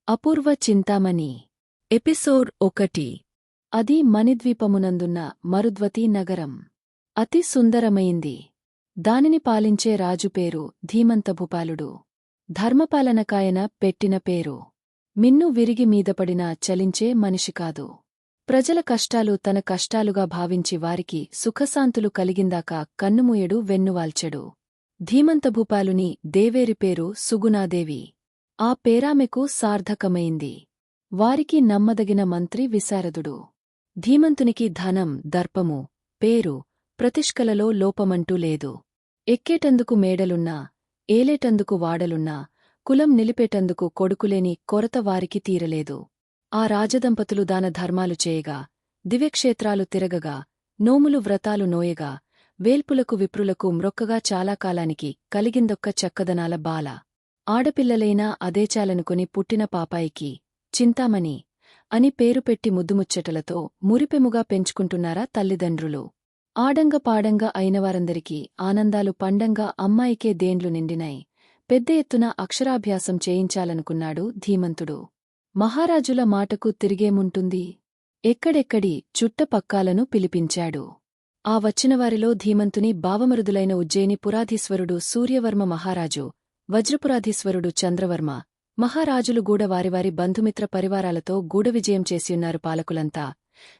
అపూర్వ Chintamani episode 1. అది మణిద్వీపమునందున్న మరుద్వతీ నగరం. అతి సుందరమైంది. దానిని పాలించే రాజు పేరు ధీమంతభూపాలుడు. ధర్మపాలనకాయన పెట్టిన పేరు. మిన్ను విరిగి మీదపడినా చలించే మనిషి కాదు. ప్రజల కష్టాలు తన కష్టాలుగా భావించి వారికి సుఖశాంతులు కలిగిందాకా కన్నుమూయడు వెన్నువాల్చెడు. ధీమంతభూపాలుని దేవేరి పేరు సుగుణాదేవి. ఆ పేరామెకు సార్థకమైంది. వారికి నమ్మదగిన మంత్రి విశారదుడు. ధీమంతునికి ధనం, దర్పము, పేరు, ప్రతిష్కలలో లోపమంటూ లేదు. ఎక్కేటందుకు మేడలున్నా, ఏలేటందుకు వాడలున్నా, కులం నిలిపేటందుకు కొడుకులేని కొరత వారికి తీరలేదు. ఆ రాజదంపతులు దానధర్మాలు చేయగా, దివ్యక్షేత్రాలు తిరగగా, నోములు వ్రతాలు నోయగా, వేల్పులకు విప్రులకు మ్రొక్కగా చాలా కాలానికి కలిగిందొక్క చక్కదనాల బాల. ఆడపిల్లలైనా అదేచాలనుకుని పుట్టిన పాపాయికి చింతామణి అని పేరు పెట్టి ముద్దుముచ్చటలతో మురిపెముగా పెంచుకుంటున్నారా తల్లిదండ్రులు. ఆడంగ పాడంగా అయినవారందరికీ ఆనందాలు పండంగా అమ్మాయికే దేండ్లు నిండినాయి. పెద్ద ఎత్తున అక్షరాభ్యాసం చేయించాలనుకున్నాడు ధీమంతుడు. మహారాజుల మాటకు తిరిగేముంటుంది? ఎక్కడెక్కడి చుట్టపక్కాలను పిలిపించాడు. ఆ వచ్చినవారిలో ధీమంతుని భావమరుదులైన ఉజ్జయిని పురాధీశ్వరుడు సూర్యవర్మ మహారాజు, వజ్రపురాధీశ్వరుడు చంద్రవర్మ మహారాజులు గూడ వారివారి బంధుమిత్ర పరివారాలతో గూఢవిజయం చేసియున్నారు. పాలకులంతా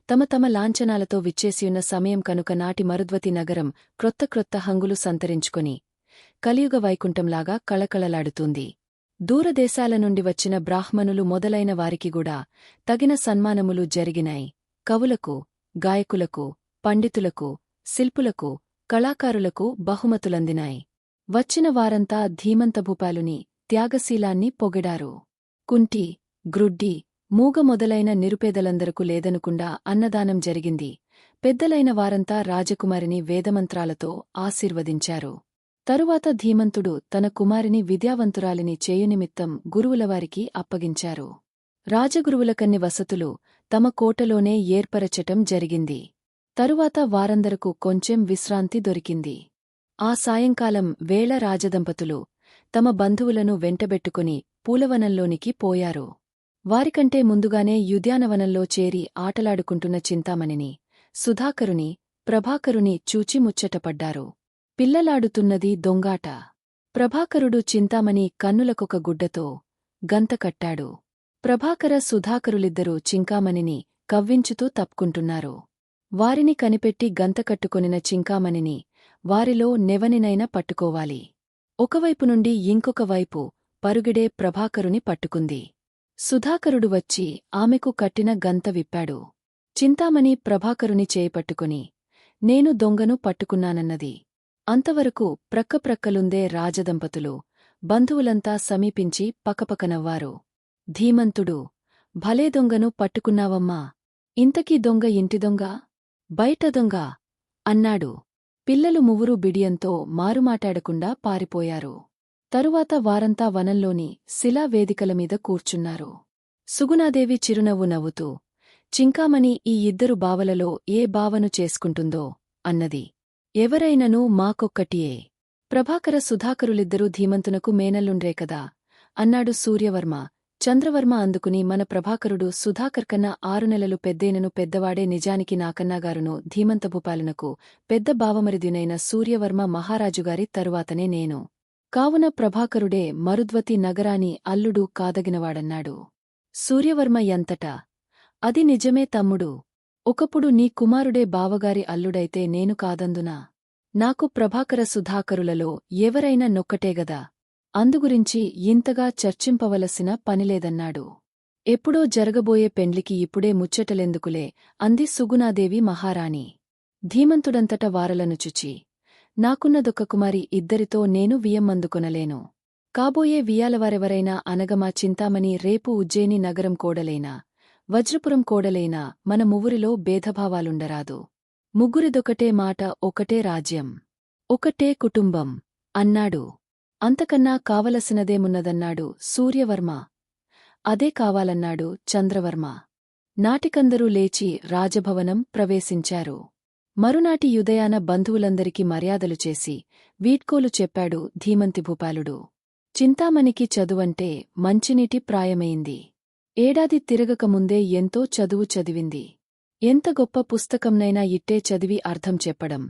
తమ తమ లాంఛనాలతో విచ్చేసియున్న సమయం కనుక నాటి మరుద్వతి నగరం క్రొత్త క్రొత్త హంగులు సంతరించుకొని కలియుగ వైకుంఠంలాగా కళకళలాడుతుంది. దూరదేశాల నుండి వచ్చిన బ్రాహ్మణులు మొదలైన వారికిగూడా తగిన సన్మానములు జరిగినాయి. కవులకు, గాయకులకు, పండితులకు, శిల్పులకు, కళాకారులకు బహుమతులందినాయి. వచ్చిన వారంతా ధీమంతభూపాలుని త్యాగశీలాన్ని పొగిడారు. కుంటి, గ్రుడ్డి, మూగ మొదలైన నిరుపేదలందరకు లేదనుకుండా అన్నదానం జరిగింది. పెద్దలైన వారంతా రాజకుమారిని వేదమంత్రాలతో ఆశీర్వదించారు. తరువాత ధీమంతుడు తన కుమారిని విద్యావంతురాలిని చేయునిమిత్తం గురువులవారికి అప్పగించారు. రాజగురువులకన్ని వసతులు తమ కోటలోనే ఏర్పరచటం జరిగింది. తరువాత వారందరకు కొంచెం విశ్రాంతి దొరికింది. ఆ సాయంకాలం వేళ రాజదంపతులు తమ బంధువులను వెంటబెట్టుకుని పూలవనంలోనికి పోయారు. వారికంటే ముందుగానే యుద్యానవనంలో చేరి ఆటలాడుకుంటున్న చింతామణిని, సుధాకరుని, ప్రభాకరుని చూచి ముచ్చటపడ్డారు. పిల్లలాడుతున్నది దొంగాట. ప్రభాకరుడు చింతామణి కన్నులకొక గుడ్డతో గంత కట్టాడు. ప్రభాకర సుధాకరులిద్దరూ చింకామణిని కవ్వించుతూ తప్పుకుంటున్నారు. వారిని కనిపెట్టి గంతకట్టుకొనిన చింకామణిని వారిలో నెవనినైనా పట్టుకోవాలి. ఒకవైపు నుండి ఇంకొక వైపు పరుగిడే ప్రభాకరుని పట్టుకుంది. సుధాకరుడు వచ్చి ఆమెకు కట్టిన గంత విప్పాడు. చింతామణి ప్రభాకరుని చేపట్టుకుని నేను దొంగను పట్టుకున్నానన్నది. అంతవరకు ప్రక్కప్రక్కలుందే రాజదంపతులు, బంధువులంతా సమీపించి పకపకనవ్వారు. ధీమంతుడు భలే దొంగను పట్టుకున్నావమ్మా! ఇంతకీ దొంగ ఇంటి దొంగ, బయట దొంగ అన్నాడు. పిల్లలు మువ్వురు బిడియంతో మారుమాటాడకుండా పారిపోయారు. తరువాత వారంతా వనంలోని శిలావేదికలమీద కూర్చున్నారు. సుగుణాదేవి చిరునవ్వు నవ్వుతూ చింకామణి ఈ ఇద్దరు బావలలో ఏ బావను చేసుకుంటుందో అన్నది. ఎవరైనను మాకొక్కటియే. ప్రభాకర సుధాకరులిద్దరూ ధీమంతునకు మేనల్లుండ్రేకదా అన్నాడు సూర్యవర్మ. చంద్రవర్మ అందుకుని మన ప్రభాకరుడు సుధాకర్కన్నా 6 నెలలు పెద్దేనను, పెద్దవాడే నిజానికి నాకన్నాగారును. ధీమంతభూపాలునకు పెద్ద బావమరిదినైన సూర్యవర్మ మహారాజుగారి తరువాతనే నేను. కావున ప్రభాకరుడే మరుద్వతి నగరాని అల్లుడు కాదగినవాడన్నాడు. సూర్యవర్మ ఎంతటా అది నిజమే తమ్ముడు. ఒకప్పుడు నీ కుమారుడే బావగారి అల్లుడైతే నేను కాదందునా? నాకు ప్రభాకర సుధాకరులలో ఎవరైనా నొక్కటేగదా. అందుగురించి ఇంతగా చర్చింపవలసిన పనిలేదన్నాడు. ఎప్పుడో జరగబోయే పెండ్లికి ఇప్పుడే ముచ్చటలెందుకులే అంది సుగుణాదేవి మహారాణి. ధీమంతుడంతట వారలను చుచి నాకున్నదొక్క కుమారి, ఇద్దరితో నేను వియ్యమ్మందుకొనలేను. కాబోయే వియ్యాలవారెవరైనా అనగమా చింతామణి రేపు ఉజ్జయిని నగరం కోడలైనా, వజ్రపురం కోడలైనా మన మువ్వురిలో భేదభావాలుండరాదు. ముగ్గురిదొకటే మాట, ఒకటే రాజ్యం, ఒకటే కుటుంబం అన్నాడు. అంతకన్నా కావలసినదేమున్నదన్నాడు సూర్యవర్మ. అదే కావాలన్నాడు చంద్రవర్మ. నాటికందరూ లేచి రాజభవనం ప్రవేశించారు. మరునాటి యుదయాన బంధువులందరికీ మర్యాదలు చేసి వీడ్కోలు చెప్పాడు ధీమంతిభూపాలుడు. చింతామణికి చదువంటే మంచినీటి ప్రాయమైంది. ఏడాది తిరగకముందే ఎంతో చదువు చదివింది. ఎంత గొప్ప పుస్తకంనైనా ఇట్టే చదివి అర్థం చెప్పడం,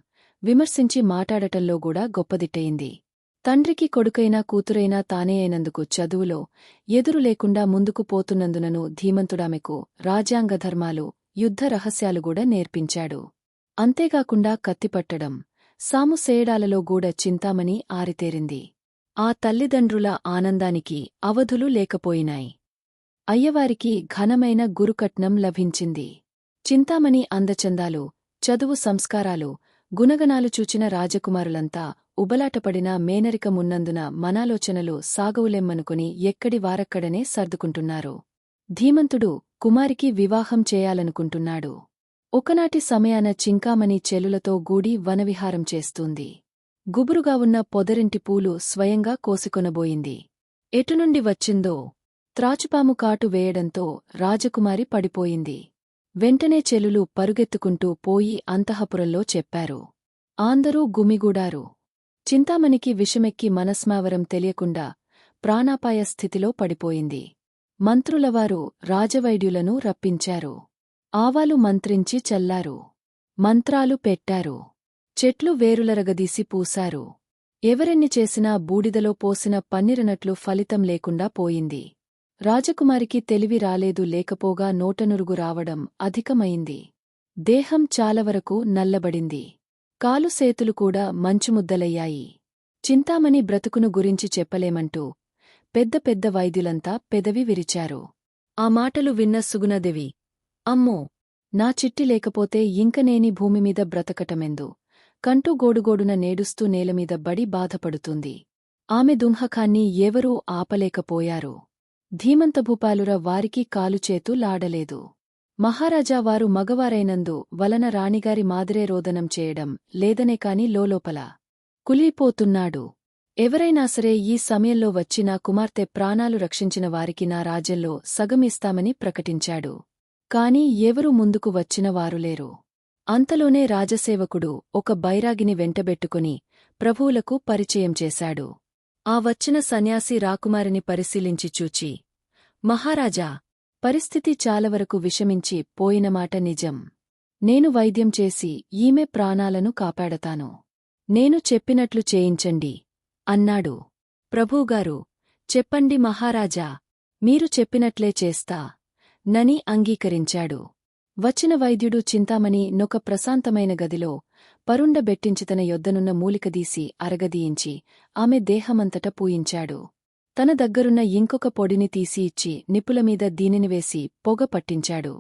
విమర్శించి మాటాడటంలో కూడా గొప్పదిట్టయింది. తండ్రికి కొడుకైనా కూతురైనా తానే అయినందుకు చదువులో ఎదురు లేకుండా ముందుకు పోతున్నందునను ధీమంతుడామెకు రాజ్యాంగధర్మాలు, యుద్ధ రహస్యాలుగూడా నేర్పించాడు. అంతేగాకుండా కత్తిపట్టడం, సాము సేయడాలలో గూడా చింతామణి ఆరితేరింది. ఆ తల్లిదండ్రుల ఆనందానికి అవధులు లేకపోయినాయి. అయ్యవారికి ఘనమైన గురుకట్నం లభించింది. చింతామణి అందచందాలు, చదువు సంస్కారాలు, గుణగణాలు చూచిన రాజకుమారులంతా ఉబలాటపడిన మేనరికమున్నందున మనాలోచనలు సాగవులెమ్మనుకుని ఎక్కడి వారక్కడనే సర్దుకుంటున్నారు. ధీమంతుడు కుమారికి వివాహం చేయాలనుకుంటున్నాడు. ఒకనాటి సమయాన చింకామణి చెలులతో గూడి వనవిహారం చేస్తూంది. గుబురుగా ఉన్న పొదరింటి పూలు స్వయంగా కోసికొనబోయింది. ఎటునుండి వచ్చిందో త్రాచుపాము కాటు వేయడంతో రాజకుమారి పడిపోయింది. వెంటనే చెలులు పరుగెత్తుకుంటూ పోయి అంతఃపురంలో చెప్పారు. అందరూ గుమిగూడారు. చింతామణికి విషమెక్కి మనస్మావరం తెలియకుండా ప్రాణాపాయ స్థితిలో పడిపోయింది. మంత్రులవారు రాజవైద్యులను రప్పించారు. ఆవాలు మంత్రించి చల్లారు. మంత్రాలు పెట్టారు. చెట్లు వేరులరగదీసి పూశారు. ఎవరెన్ని చేసినా బూడిదలో పోసిన పన్నీరనట్లు ఫలితం లేకుండా పోయింది. రాజకుమారికి తెలివి రాలేదు. లేకపోగా నోటనురుగు రావడం అధికమైంది. దేహం చాలావరకు నల్లబడింది. కాలుసేతులు కూడా మంచుముద్దలయ్యాయి. చింతామణి బ్రతుకును గురించి చెప్పలేమంటూ పెద్ద పెద్ద వైద్యులంతా పెదవి విరిచారు. ఆ మాటలు విన్న సుగుణదేవి, అమ్మో, నా చిట్టి లేకపోతే ఇంక నేని భూమిమీద బ్రతకటమెందు కంటూ గోడుగోడున నేడుస్తూ నేలమీద బడి బాధపడుతుంది. ఆమె దుంహకాన్ని ఎవరూ ఆపలేకపోయారు. ధీమంతభూపాలుర వారికి కాలుచేతు లాడలేదు. మహారాజావారు మగవారైనందు వలన రాణిగారి మాదిరే రోదనం చేయడం లేదనే కాని లోలోపల కులిపోతున్నాడు. ఎవరైనా సరే ఈ సమయంలో వచ్చి నా కుమార్తె ప్రాణాలు రక్షించిన వారికి నా రాజ్యంలో సగమిస్తామని ప్రకటించాడు. కాని ఎవరూ ముందుకు వచ్చిన వారులేరు. అంతలోనే రాజసేవకుడు ఒక బైరాగిని వెంటబెట్టుకుని ప్రభువులకు పరిచయం చేశాడు. ఆ వచ్చిన సన్యాసి రాకుమారిని పరిశీలించి చూచి, మహారాజా, పరిస్థితి చాలావరకు విషమించి పోయినమాట నిజం. నేను వైద్యం చేసి ఈమె ప్రాణాలను కాపాడతాను. నేను చెప్పినట్లు చేయించండి అన్నాడు. ప్రభువుగారు, చెప్పండి మహారాజా, మీరు చెప్పినట్లే చేస్తా నని అంగీకరించాడు. వచ్చిన వైద్యుడు చింతామణి నొక ప్రశాంతమైన గదిలో పరుండబెట్టించి తన యొద్దనున్న మూలికదీసి అరగదీయించి ఆమె దేహమంతట పూయించాడు. తన దగ్గరున్న ఇంకొక పొడిని తీసి ఇచ్చి నిప్పులమీద దీనిని వేసి పొగ పట్టించాడు.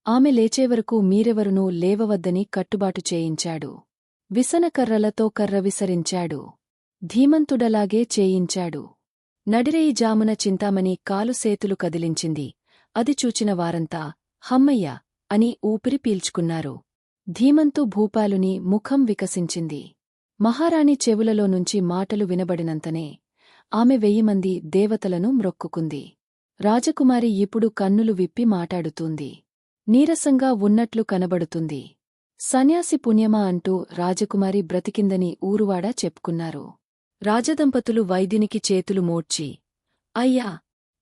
ఆమె లేచేవరకు మీరెవరునూ లేవవద్దని కట్టుబాటు చేయించాడు. విసనకర్రలతో కర్ర విసరించాడు. ధీమంతుడలాగే చేయించాడు. నడిరేయి జామున చింతామణి కాలుసేతులు కదిలించింది. అది చూచిన వారంతా హమ్మయ్య అని ఊపిరి పీల్చుకున్నారు. ధీమంతు భూపాలుని ముఖం వికసించింది. మహారాణి చెవులలో నుంచి మాటలు వినబడినంతనే ఆమె 1000 మంది దేవతలను మ్రొక్కుకుంది. రాజకుమారి ఇప్పుడు కన్నులు విప్పి మాటాడుతూంది. నీరసంగా ఉన్నట్లు కనబడుతుంది. సన్యాసి పుణ్యమా అంటూ రాజకుమారి బ్రతికిందని ఊరువాడా చెప్పుకున్నారు. రాజదంపతులు వైద్యునికి చేతులు మోడ్చి, అయ్యా,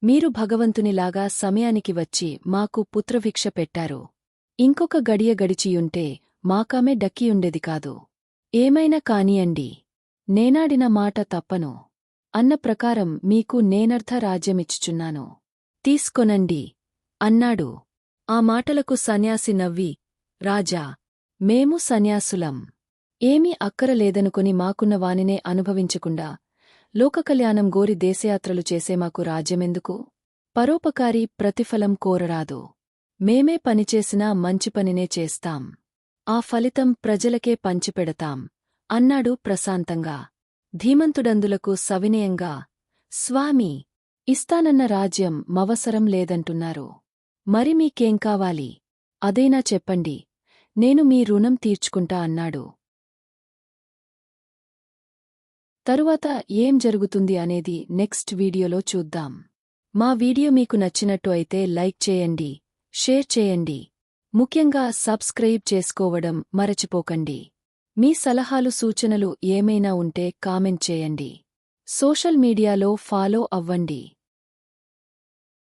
మీరు భగవంతునిలాగా సమయానికి వచ్చి మాకు పుత్రభిక్ష పెట్టారు. ఇంకొక గడియ గడిచియుంటే మాకామె డక్కియుండేది కాదు. ఏమైనా కానియండి, నేనాడిన మాట తప్పను. అన్న ప్రకారం మీకు నేనర్ధ రాజ్యమిచ్చుచున్నాను. తీసుకొనండి అన్నాడు. ఆ మాటలకు సన్యాసి నవ్వి, రాజా, మేము సన్యాసులం. ఏమీ అక్కరలేదనుకొని మాకున్న వానినే అనుభవించకుండా లోకకళ్యాణం గోరి దేశయాత్రలు చేసే మాకు రాజ్యమెందుకు? పరోపకారి ప్రతిఫలం కోరరాదు. మేమే పనిచేసినా మంచిపనినే చేస్తాం. ఆ ఫలితం ప్రజలకే పంచిపెడతాం అన్నాడు ప్రశాంతంగా. ధీమంతుడందులకు సవినయంగా, స్వామీ, ఇస్తానన్న రాజ్యం మవసరం లేదంటున్నారు. మరి మీకేం కావాలి? అదైనా చెప్పండి, నేను మీ రుణం తీర్చుకుంటా అన్నాడు. తరువాత ఏం జరుగుతుంది అనేది నెక్స్ట్ వీడియోలో చూద్దాం. మా వీడియో మీకు నచ్చినట్టు అయితే లైక్ చేయండి, షేర్ చేయండి. ముఖ్యంగా సబ్స్క్రైబ్ చేసుకోవడం మరచిపోకండి. మీ సలహాలు సూచనలు ఏమైనా ఉంటే కామెంట్ చేయండి. సోషల్ మీడియాలో ఫాలో అవ్వండి.